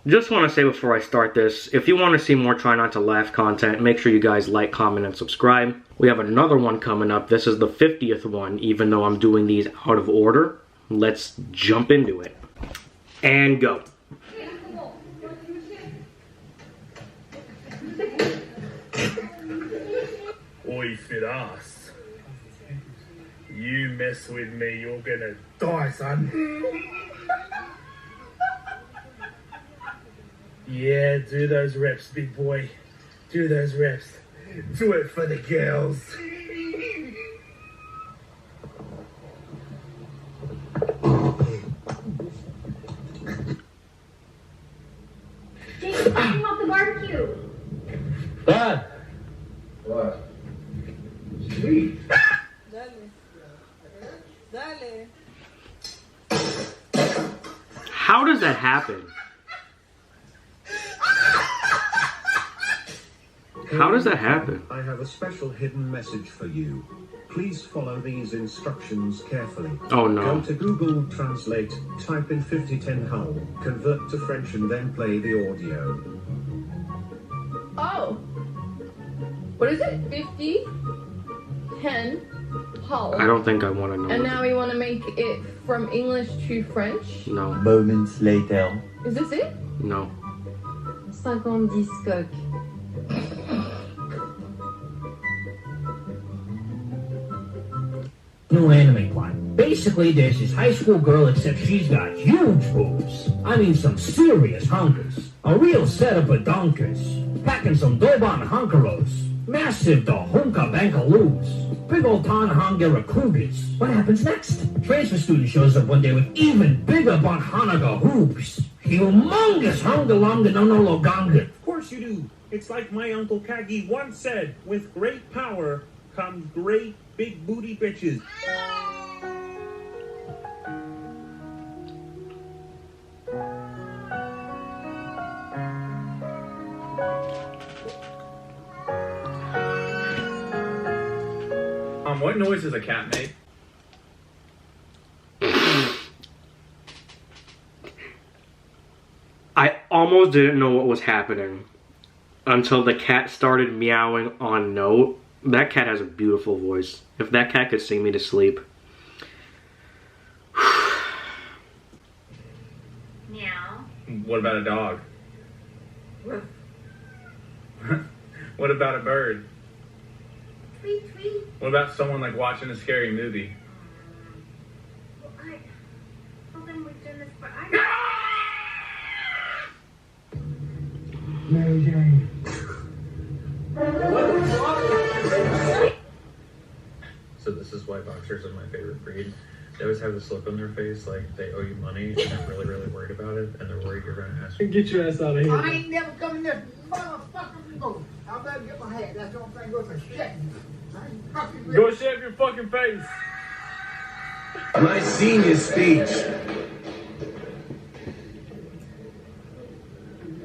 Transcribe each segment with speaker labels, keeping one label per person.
Speaker 1: Just want to say before I start this, if you want to see more Try Not to Laugh content, make sure you guys like, comment, and subscribe. We have another one coming up. This is the 50th one, even though I'm doing these out of order. Let's jump into it. And go.
Speaker 2: Oi, fit ass. You mess with me, you're gonna die, son. Yeah, do those reps, big boy. Do those reps. Do it for the girls.
Speaker 3: James, came off the barbecue.
Speaker 2: Dad! What? Sweet.
Speaker 4: Dale.
Speaker 1: How does that happen? How does that happen?
Speaker 5: I have a special hidden message for you. Please follow these instructions carefully.
Speaker 1: Oh no.
Speaker 5: Go to Google Translate, type in 5010 Hull, convert to French and then play the audio.
Speaker 4: Oh. What is it? 50? 10? Hull.
Speaker 1: I don't think I want to know.
Speaker 4: And now we want to make it from English to French?
Speaker 1: No.
Speaker 6: Moments later.
Speaker 4: Is this it?
Speaker 1: No.
Speaker 7: 50 coq.
Speaker 8: New anime plot. Basically, there's this high school girl, except she's got huge boobs. I mean, some serious hunkers. A real setup of donkers. Packing some Doban hunkeros. Massive the hunka bankaloos. Big old Tanhanga cougars. What happens next? Transfer student shows up one day with even bigger Bonhanaga hoops. Humongous hungalonga no no loganga.
Speaker 2: Of course you do. It's like my Uncle Kagi once said, with great power comes great big booty bitches. What noise does a cat make?
Speaker 1: I almost didn't know what was happening until the cat started meowing on note. That cat has a beautiful voice. If that cat could sing me to sleep.
Speaker 3: Meow.
Speaker 2: What about a dog? What about a bird?
Speaker 3: Tweet, tweet.
Speaker 2: What about someone like watching a scary movie?
Speaker 3: Well, I told them we're doing this for
Speaker 2: Mary Jane. So this is why boxers are my favorite breed. They always have this look on their face like they owe you money and they're really, really worried about it and they're worried you're going to ask. Get your ass out of here.
Speaker 9: I ain't never coming there. Motherfucker, go. I better get my hat. That's the only thing goes to shit.
Speaker 2: Go shave your fucking face.
Speaker 6: My senior speech.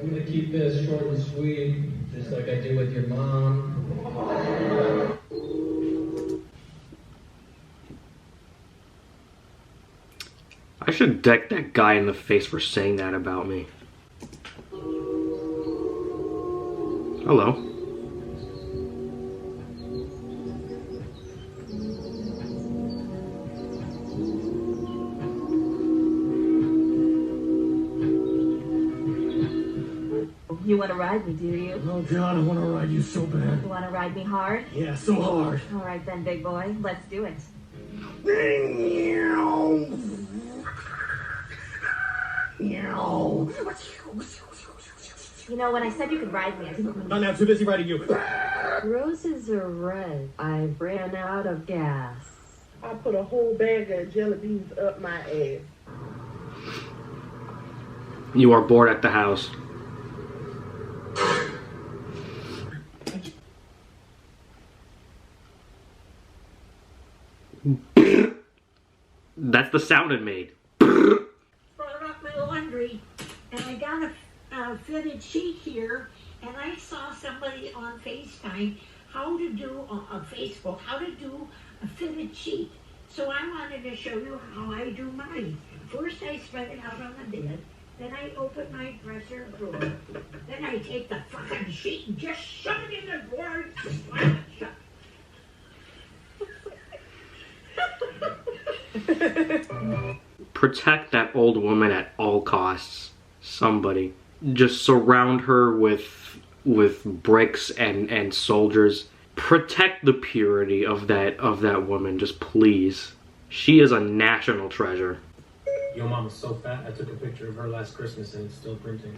Speaker 10: I'm gonna keep this short and sweet, just like I do with your mom.
Speaker 1: I should deck that guy in the face for saying that about me. Hello.
Speaker 7: You want to ride me, do you?
Speaker 2: Oh God, I want to ride you so bad.
Speaker 7: You want to ride me hard?
Speaker 2: Yeah, so hard.
Speaker 7: All right then, big boy. Let's do it. You know, when I said you could ride me, I didn't mean...
Speaker 2: Not now, too busy riding you.
Speaker 7: Roses are red. I ran out of gas.
Speaker 4: I put a whole bag of jelly beans up my ass.
Speaker 1: You are bored at the house. That's the sound it made.
Speaker 11: Brought up my laundry, and I got a fitted sheet here, and I saw somebody on FaceTime how to do Facebook, how to do a fitted sheet. So I wanted to show you how I do mine. First, I spread it out on the bed, Then I open my dresser drawer. Then I take the fucking sheet and just shove it in the drawer and slam it shut.
Speaker 1: Protect that old woman at all costs. Somebody. Just surround her with bricks and soldiers. Protect the purity of that woman, just please. She is a national treasure.
Speaker 10: Your mom is so fat, I took a picture of her last Christmas and it's still printing.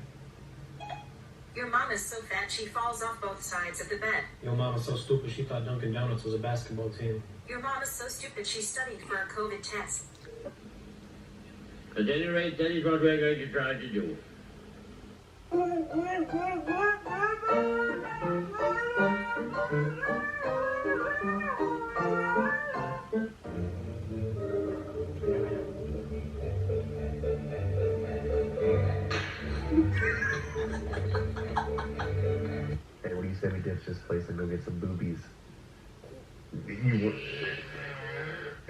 Speaker 12: Your mom is so fat she falls off both sides of the bed.
Speaker 10: Your mom is so stupid she thought Dunkin' Donuts was a basketball team.
Speaker 12: Your mom is so stupid she studied for a COVID test.
Speaker 13: At any rate, that is what we're going to try to do.
Speaker 2: Hey, what do you say we ditch this place and go get some boobies?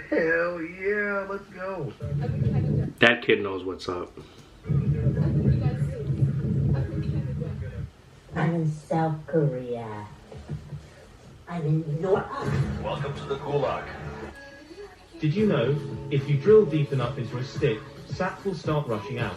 Speaker 2: Hell yeah, let's go.
Speaker 1: That kid knows what's up.
Speaker 14: I'm in South Korea. I'm in North.
Speaker 5: Welcome to the Gulag.
Speaker 15: Did you know, if you drill deep enough into a stick, sap will start rushing out?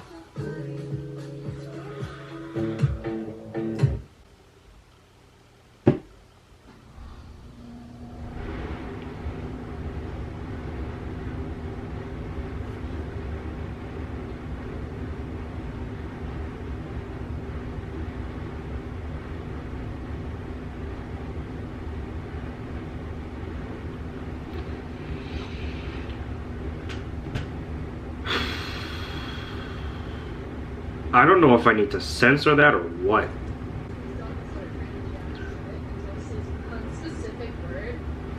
Speaker 1: I don't know if I need to censor that or what.
Speaker 16: Specific word,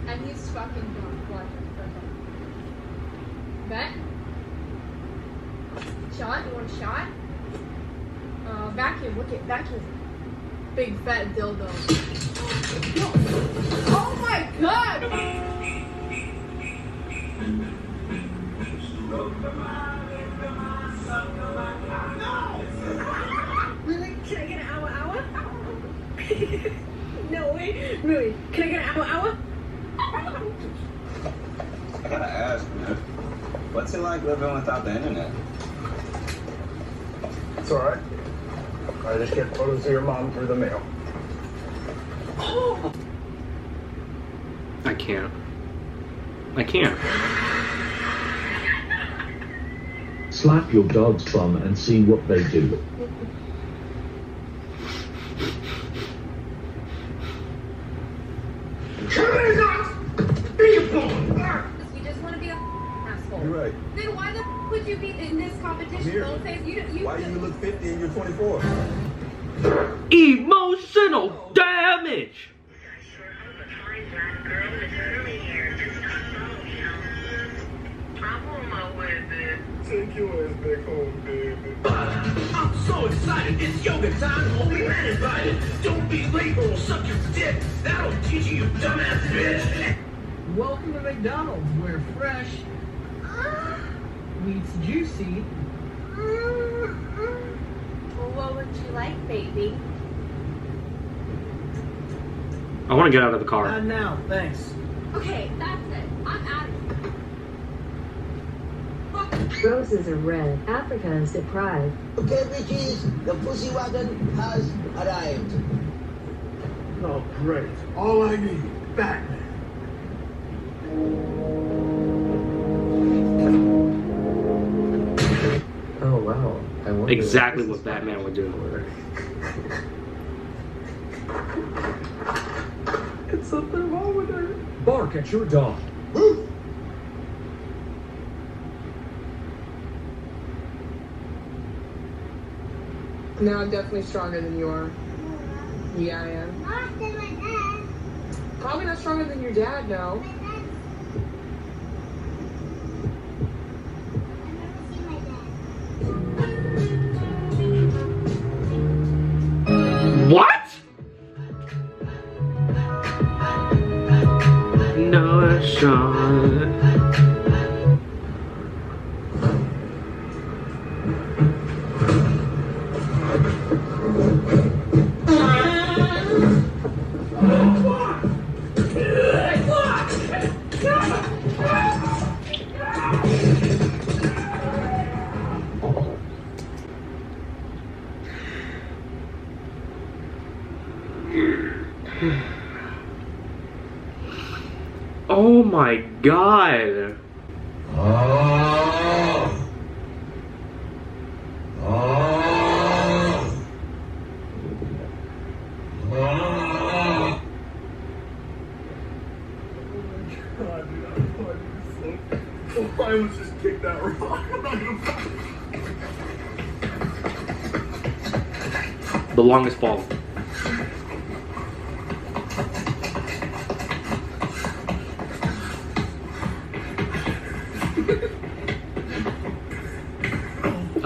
Speaker 16: and he's fucking gone. Watch it. Bet? Shot? You want a shot? Vacuum. Look at vacuum. Big fat dildo. Oh my god!
Speaker 3: Really? Can I get an hour? No way. Really? Can I get an hour?
Speaker 17: I gotta ask, man. What's it like living without the internet?
Speaker 2: It's alright. I just get photos of your mom through the mail.
Speaker 1: I can't. I can't.
Speaker 8: Slap your dog's bum and see what they do.
Speaker 16: You just want to be a asshole.
Speaker 2: You're right.
Speaker 16: Then why the would you be in this competition?
Speaker 2: Here.
Speaker 16: Don't say you
Speaker 2: Why do you look 50 and you're 24?
Speaker 1: Emotional damage!
Speaker 2: Take your ass back home, baby.
Speaker 8: I'm so excited, it's yoga time, only man invited. Don't be late or we'll suck your dick. That'll teach you, dumbass bitch.
Speaker 18: Welcome to McDonald's, where fresh meets juicy.
Speaker 16: Well, what would you like, baby?
Speaker 1: I want to get out of the car.
Speaker 18: Not now, thanks.
Speaker 16: Okay, that's it. I'm out of here.
Speaker 7: Roses are red. Africa is deprived.
Speaker 9: Okay, bitches, the pussy wagon has arrived.
Speaker 2: Oh, great. All I need, Batman.
Speaker 19: Oh, wow. I wonder
Speaker 1: Exactly what Batman would do.
Speaker 2: It's something wrong with her.
Speaker 8: Bark at your dog.
Speaker 18: No, I'm definitely stronger than you are. Yeah, I am. Probably not stronger than your dad, no.
Speaker 1: What? No shot. Oh my god.
Speaker 9: I almost just kicked that rock. I'm not gonna.
Speaker 1: The longest fall.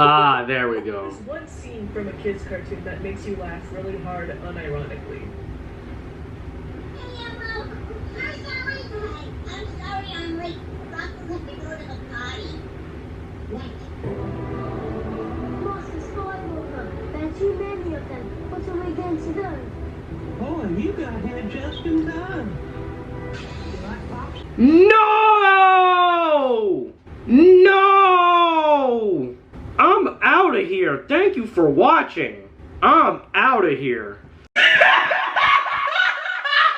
Speaker 1: Ah, there we go.
Speaker 4: There's one scene from a kid's cartoon that makes you laugh really hard, unironically.
Speaker 3: I'm sorry I'm late. Rocco had to go to the party. Master Skywalker, there are too many of them. What are we going to do?
Speaker 9: Oh, and you got here just in time.
Speaker 1: No! No! I'm out of here. Thank you for watching. I'm out of here.